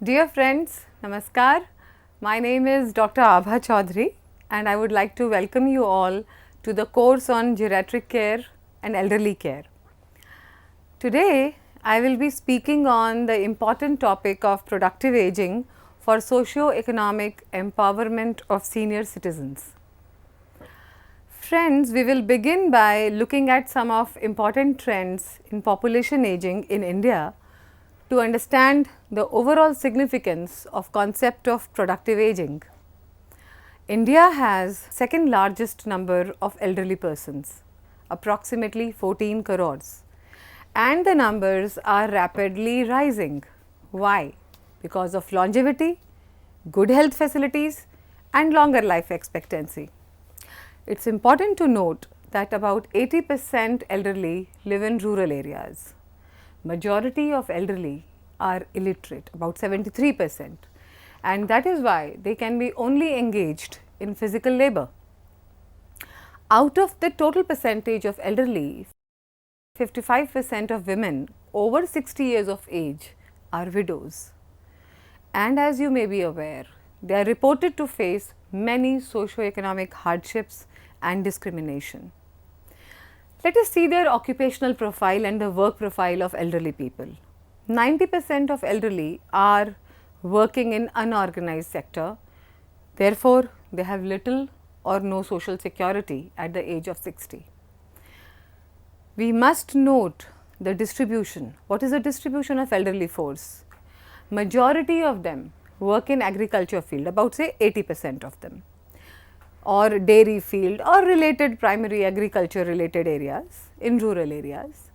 Dear friends, Namaskar. My name is Dr. Abha Chaudhary and I would like to welcome you all to the course on geriatric care and elderly care. Today, I will be speaking on the important topic of productive aging for socio-economic empowerment of senior citizens. Friends, we will begin by looking at some of important trends in population aging in India to understand the overall significance of concept of productive aging. India has second largest number of elderly persons, approximately 14 crores, and the numbers are rapidly rising. Why? Because of longevity, good health facilities and longer life expectancy. It's important to note that about 80% elderly live in rural areas. Majority of elderly are illiterate, about 73%, and that is why they can be only engaged in physical labor. Out of the total percentage of elderly, 55% of women over 60 years of age are widows. And as you may be aware, they are reported to face many socio-economic hardships and discrimination. Let us see their occupational profile and the work profile of elderly people. 90% of elderly are working in unorganized sector, therefore, they have little or no social security at the age of 60. We must note the distribution. What is the distribution of elderly force? Majority of them work in agriculture field, about say 80% of them, or dairy field or related primary agriculture related areas in rural areas,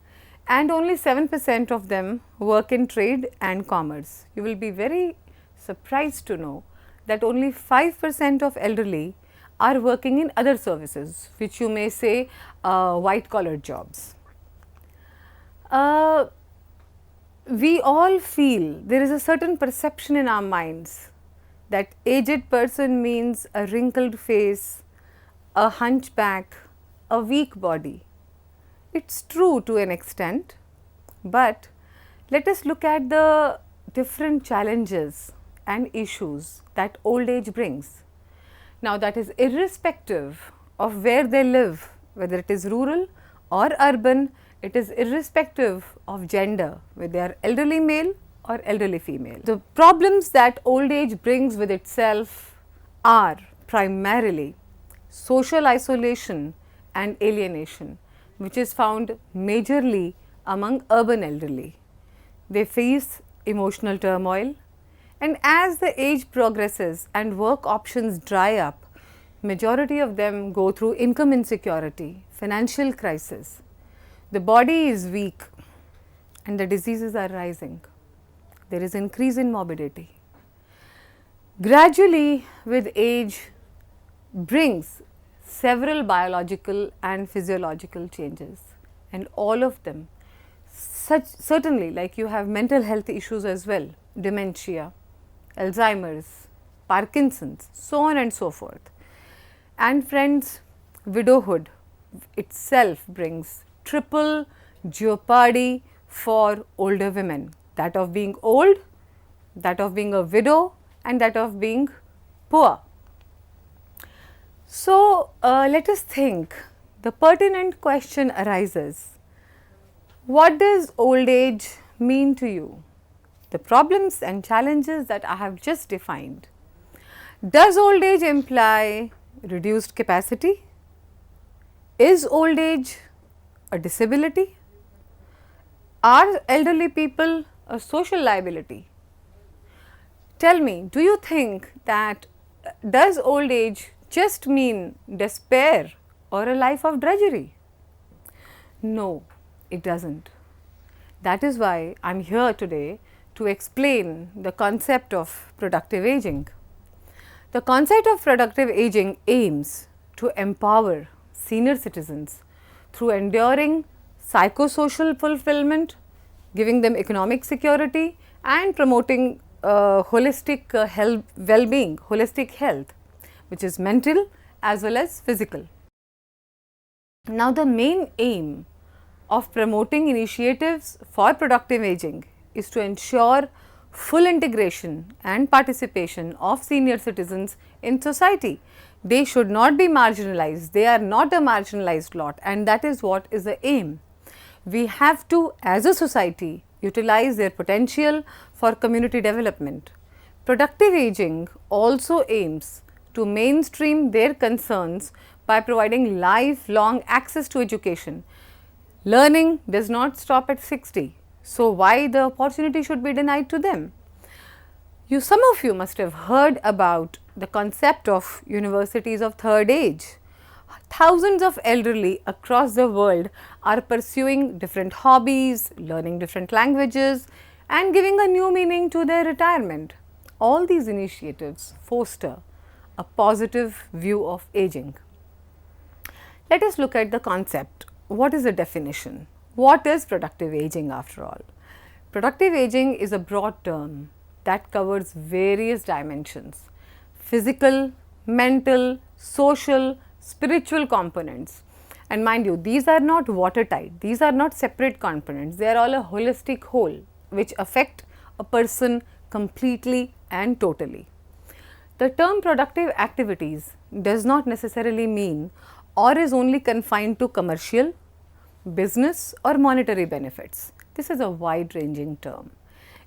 and only 7% of them work in trade and commerce. You will be very surprised to know that only 5% of elderly are working in other services, which you may say white collar jobs. We all feel there is a certain perception in our minds that aged person means a wrinkled face, a hunchback, a weak body. It's true to an extent, but let us look at the different challenges and issues that old age brings. Now, that is irrespective of where they live, whether it is rural or urban, it is irrespective of gender, whether they are elderly male or elderly female. The problems that old age brings with itself are primarily social isolation and alienation, which is found majorly among urban elderly. They face emotional turmoil, and as the age progresses and work options dry up, majority of them go through income insecurity, financial crisis. The body is weak and the diseases are rising. There is increase in morbidity. Gradually, with age brings several biological and physiological changes, and all of them certainly, like you have mental health issues as well, dementia, Alzheimer's, Parkinson's, so on and so forth. And friends, widowhood itself brings triple jeopardy for older women, that of being old, that of being a widow, and that of being poor. So, let us think. The pertinent question arises, what does old age mean to you? The problems and challenges that I have just defined. Does old age imply reduced capacity? Is old age a disability? Are elderly people a social liability? Tell me, do you think that does old age just mean despair or a life of drudgery? No, it doesn't. That is why I am here today to explain the concept of productive aging. The concept of productive aging aims to empower senior citizens through enduring psychosocial fulfillment, giving them economic security and promoting holistic well-being, holistic health, which is mental as well as physical. Now, the main aim of promoting initiatives for productive aging is to ensure full integration and participation of senior citizens in society. They should not be marginalized, they are not a marginalized lot, and that is what is the aim. We have to, as a society, utilize their potential for community development. Productive aging also aims to mainstream their concerns by providing lifelong access to education. Learning does not stop at 60, so why the opportunity should be denied to them? Some of you must have heard about the concept of universities of third age. Thousands of elderly across the world are pursuing different hobbies, learning different languages, and giving a new meaning to their retirement. All these initiatives foster a positive view of aging. Let us look at the concept. What is the definition? What is productive aging after all? Productive aging is a broad term that covers various dimensions: physical, mental, social, spiritual components. And mind you, these are not watertight, these are not separate components, they are all a holistic whole which affect a person completely and totally. The term productive activities does not necessarily mean or is only confined to commercial, business or monetary benefits. This is a wide ranging term.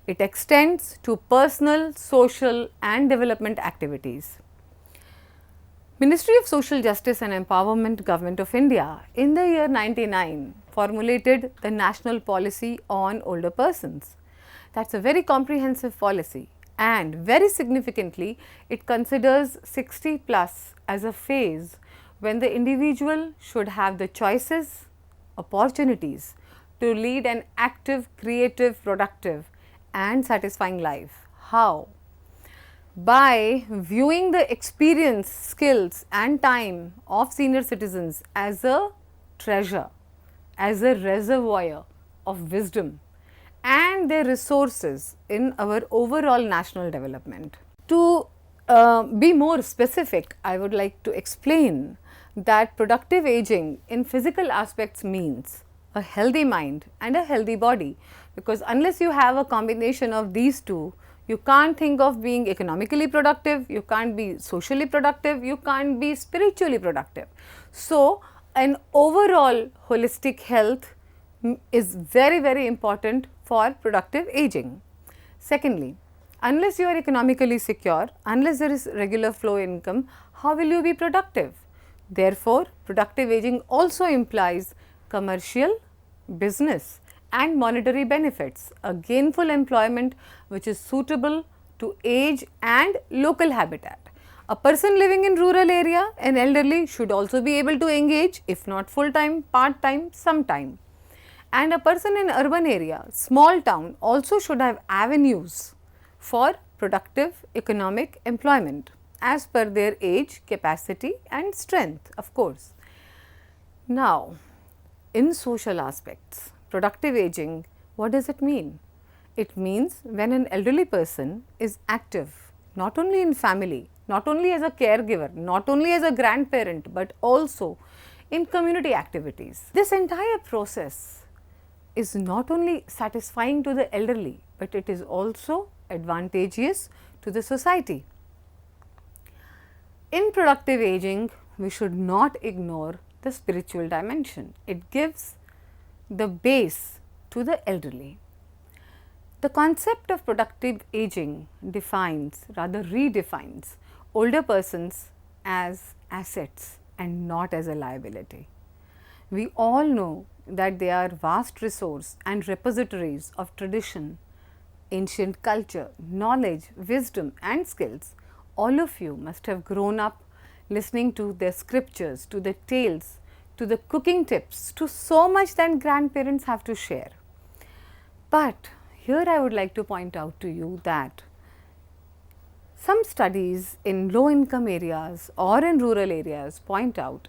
It extends to personal, social and development activities. Ministry of Social Justice and Empowerment, Government of India in the year 99 formulated the National Policy on Older Persons. That's a very comprehensive policy, and very significantly it considers 60 plus as a phase when the individual should have the choices, opportunities to lead an active, creative, productive and satisfying life. How? By viewing the experience, skills and time of senior citizens as a treasure, as a reservoir of wisdom and their resources in our overall national development. To be more specific, I would like to explain that productive aging in physical aspects means a healthy mind and a healthy body, because unless you have a combination of these two, you can't think of being economically productive, you can't be socially productive, you can't be spiritually productive. So, an overall holistic health is very, very important for productive aging. Secondly, unless you are economically secure, unless there is regular flow income, how will you be productive? Therefore, productive aging also implies commercial, business and monetary benefits, a gainful employment which is suitable to age and local habitat. A person living in rural area, an elderly, should also be able to engage, if not full time, part time, sometime. And a person in urban area, small town, also should have avenues for productive economic employment as per their age, capacity and strength, of course. Now, in social aspects, productive aging, what does it mean? It means when an elderly person is active, not only in family, not only as a caregiver, not only as a grandparent, but also in community activities. This entire process is not only satisfying to the elderly, but it is also advantageous to the society. In productive aging, we should not ignore the spiritual dimension. It gives the base to the elderly. The concept of productive aging defines, rather redefines, older persons as assets and not as a liability. We all know that they are vast resource and repositories of tradition, ancient culture, knowledge, wisdom and skills. All of you must have grown up listening to their scriptures, to the tales, to the cooking tips, to so much that grandparents have to share. But here I would like to point out to you that some studies in low income areas or in rural areas point out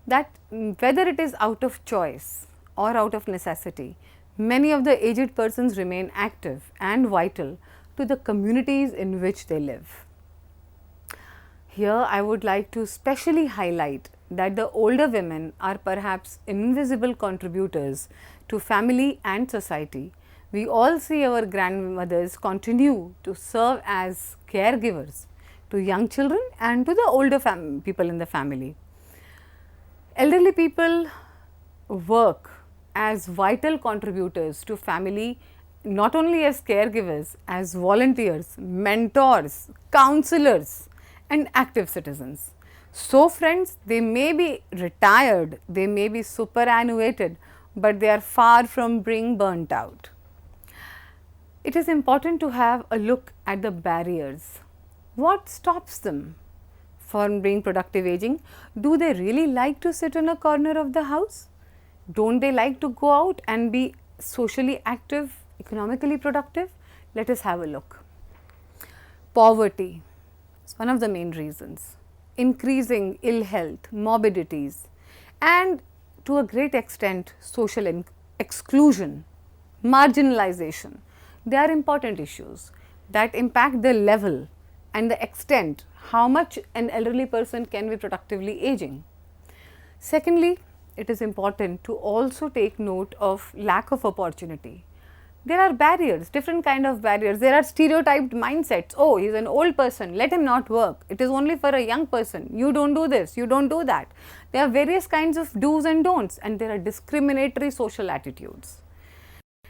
that whether it is out of choice or out of necessity, many of the aged persons remain active and vital to the communities in which they live. Here I would like to specially highlight that the older women are perhaps invisible contributors to family and society, We all see our grandmothers continue to serve as caregivers to young children and to the older people in the family. Elderly people work as vital contributors to family, not only as caregivers, as volunteers, mentors, counselors and active citizens. So friends, they may be retired, they may be superannuated, but they are far from being burnt out. It is important to have a look at the barriers. What stops them from being productive aging? Do they really like to sit in a corner of the house? Don't they like to go out and be socially active, economically productive? Let us have a look. Poverty is one of the main reasons. Increasing ill health, morbidities, and to a great extent social exclusion, marginalization. They are important issues that impact the level and the extent how much an elderly person can be productively aging. Secondly, it is important to also take note of lack of opportunity. There are barriers, different kind of barriers. There are stereotyped mindsets. Oh, he is an old person, let him not work. It is only for a young person. You don't do this, you don't do that. There are various kinds of do's and don'ts, and there are discriminatory social attitudes.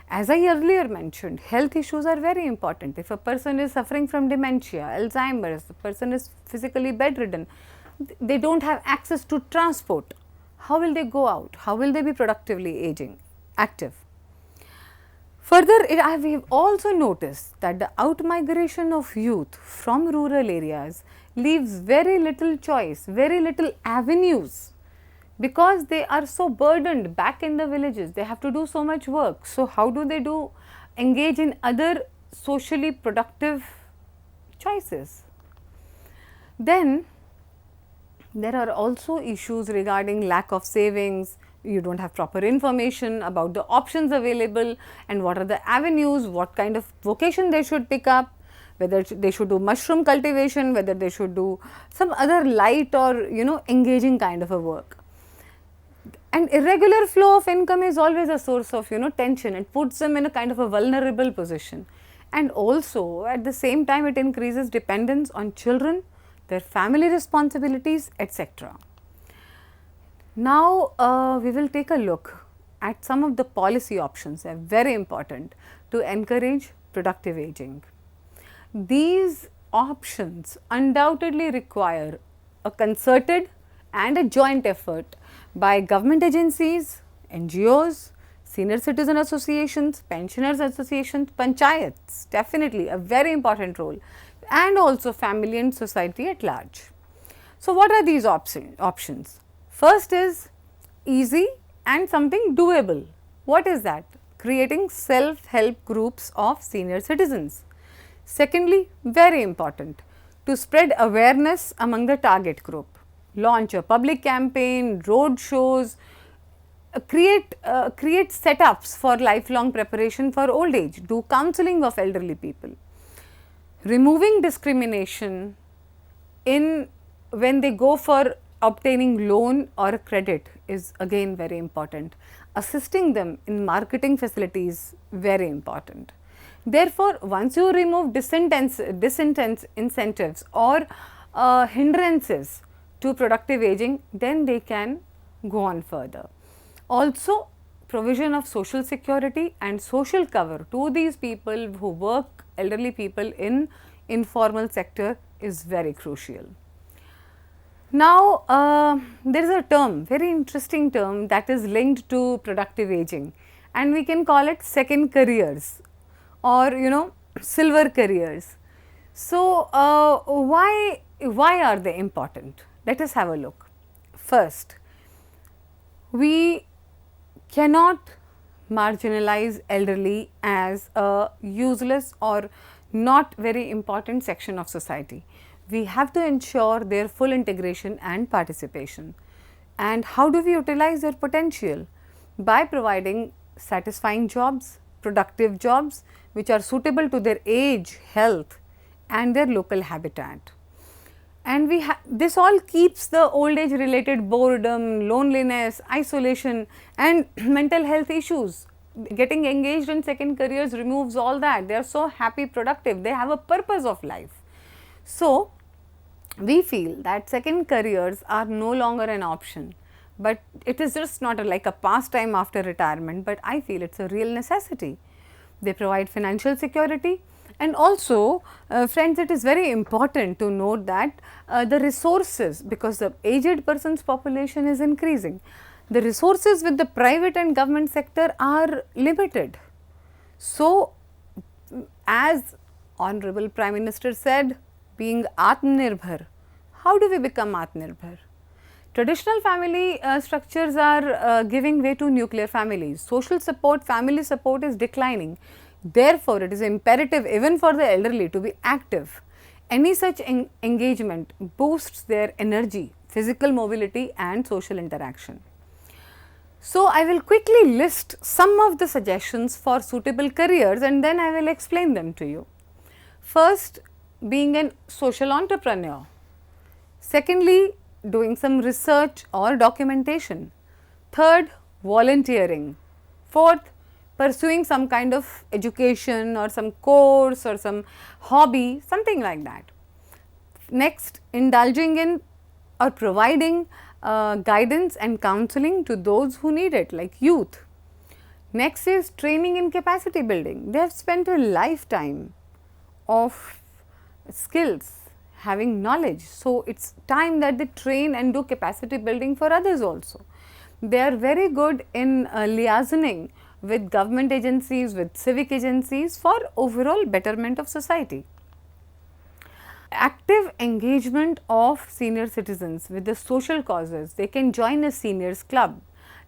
As I earlier mentioned, health issues are very important. If a person is suffering from dementia, Alzheimer's, the person is physically bedridden, they don't have access to transport. How will they go out? How will they be productively aging, active? Further, we have also noticed that the out-migration of youth from rural areas leaves very little choice, very little avenues, because they are so burdened back in the villages. They have to do so much work. So, how do they engage in other socially productive choices? Then, there are also issues regarding lack of savings. You don't have proper information about the options available and what are the avenues, what kind of vocation they should pick up, whether they should do mushroom cultivation, whether they should do some other light or engaging kind of a work. And irregular flow of income is always a source of tension. It puts them in a kind of a vulnerable position, and also at the same time it increases dependence on children, their family responsibilities, etc. Now, we will take a look at some of the policy options. They are very important to encourage productive aging. These options undoubtedly require a concerted and a joint effort by government agencies, NGOs, senior citizen associations, pensioners associations, panchayats, definitely a very important role, and also family and society at large. So, what are these options? First is easy and something doable. What is that? Creating self-help groups of senior citizens. Secondly, very important, to spread awareness among the target group. Launch a public campaign, road shows, create setups for lifelong preparation for old age, do counseling of elderly people. Removing discrimination when they go for obtaining loan or credit is again very important. Assisting them in marketing facilities, very important. Therefore, once you remove disincentives or hindrances to productive aging, then they can go on further. Also, provision of social security and social cover to these people who work, elderly people in informal sector, is very crucial. Now, there is a term, very interesting term, that is linked to productive aging, and we can call it second careers or silver careers. So, why are they important? Let us have a look. First, we cannot marginalize elderly as a useless or not very important section of society. We have to ensure their full integration and participation. And how do we utilize their potential? By providing satisfying jobs, productive jobs which are suitable to their age, health and their local habitat. And this all keeps the old age related boredom, loneliness, isolation and mental health issues getting engaged in second careers removes all that. They are so happy, productive, they have a purpose of life. So, we feel that second careers are no longer an option, but it is just not like a pastime after retirement, but I feel it's a real necessity. They provide financial security, and also friends, it is very important to note that the resources, because the aged person's population is increasing, the resources with the private and government sector are limited. So, as Honorable Prime Minister said, being Atmanirbhar, how do we become Atmanirbhar? Traditional family structures are giving way to nuclear families. Social support, family support is declining. Therefore, it is imperative even for the elderly to be active. Any such engagement boosts their energy, physical mobility and social interaction. So, I will quickly list some of the suggestions for suitable careers and then I will explain them to you. First, being an social entrepreneur. Secondly, doing some research or documentation. Third, volunteering. Fourth, pursuing some kind of education or some course or some hobby, something like that. Next, indulging in or providing guidance and counseling to those who need it, like youth. Next is training in capacity building. They have spent a lifetime of skills, having knowledge. So, it is time that they train and do capacity building for others also. They are very good in liaisoning with government agencies, with civic agencies for overall betterment of society. Active engagement of senior citizens with the social causes. They can join a seniors club,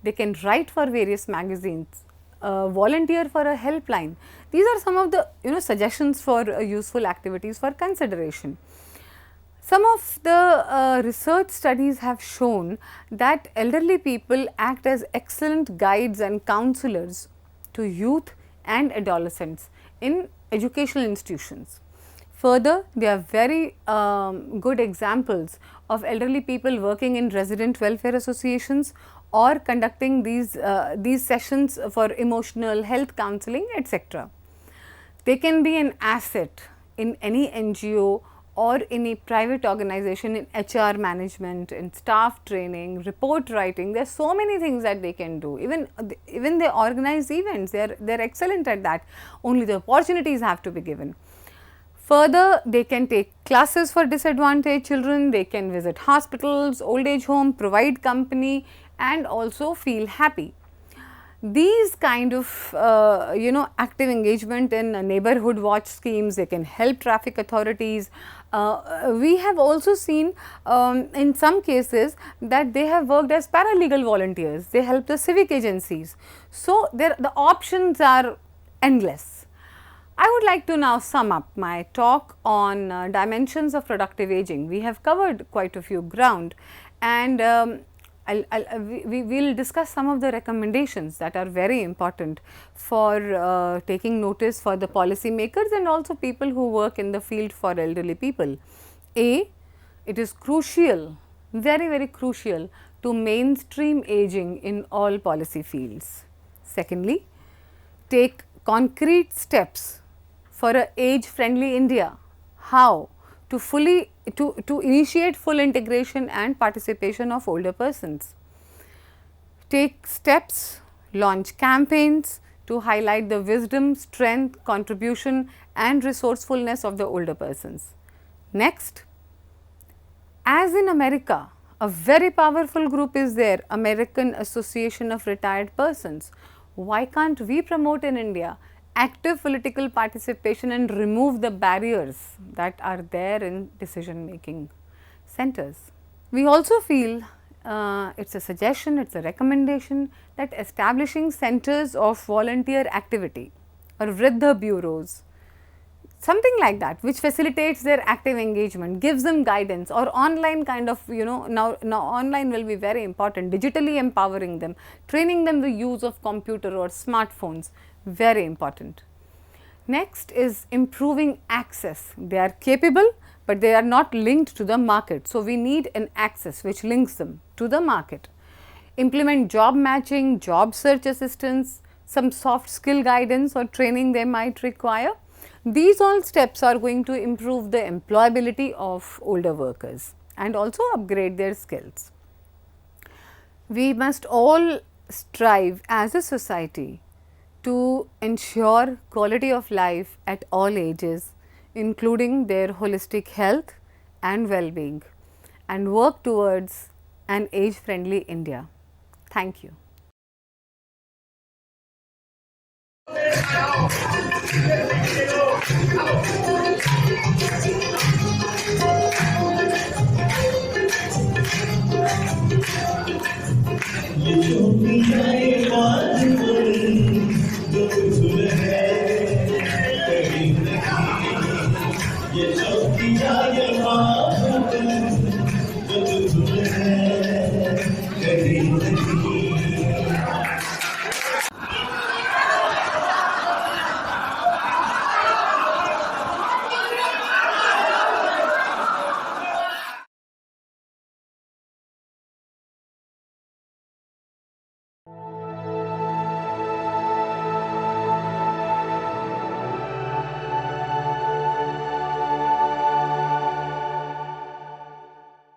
they can write for various magazines, volunteer for a helpline. These are some of the suggestions for useful activities for consideration. Some of the research studies have shown that elderly people act as excellent guides and counselors to youth and adolescents in educational institutions. Further, they are very good examples of elderly people working in resident welfare associations or conducting these sessions for emotional health counseling, etc. They can be an asset in any NGO or in a private organization in HR management, in staff training, report writing. There are so many things that they can do. Even they organize events, they are excellent at that. Only the opportunities have to be given. Further, they can take classes for disadvantaged children, they can visit hospitals, old age home, provide company and also feel happy. These kind of active engagement in neighborhood watch schemes, they can help traffic authorities. We have also seen in some cases that they have worked as paralegal volunteers, they help the civic agencies. So, the options are endless. I would like to now sum up my talk on dimensions of productive aging. We have covered quite a few ground and we will discuss some of the recommendations that are very important for taking notice for the policy makers and also people who work in the field for elderly people. A, it is crucial, very crucial to mainstream aging in all policy fields. Secondly, take concrete steps for a age friendly India. How? To initiate full integration and participation of older persons. Take steps, launch campaigns to highlight the wisdom, strength, contribution and resourcefulness of the older persons. Next, as in America, a very powerful group is there, American Association of Retired Persons. Why can't we promote in India active political participation and remove the barriers that are there in decision making centers? We also feel it is a suggestion, it is a recommendation that establishing centers of volunteer activity or Vriddha bureaus, something like that, which facilitates their active engagement, gives them guidance or online kind of now online will be very important, digitally empowering them, training them the use of computer or smartphones, very important. Next is improving access. They are capable, but they are not linked to the market. So, we need an access which links them to the market. Implement job matching, job search assistance, some soft skill guidance or training they might require. These all steps are going to improve the employability of older workers and also upgrade their skills. We must all strive as a society to ensure quality of life at all ages, including their holistic health and well-being, and work towards an age-friendly India. Thank you. You told me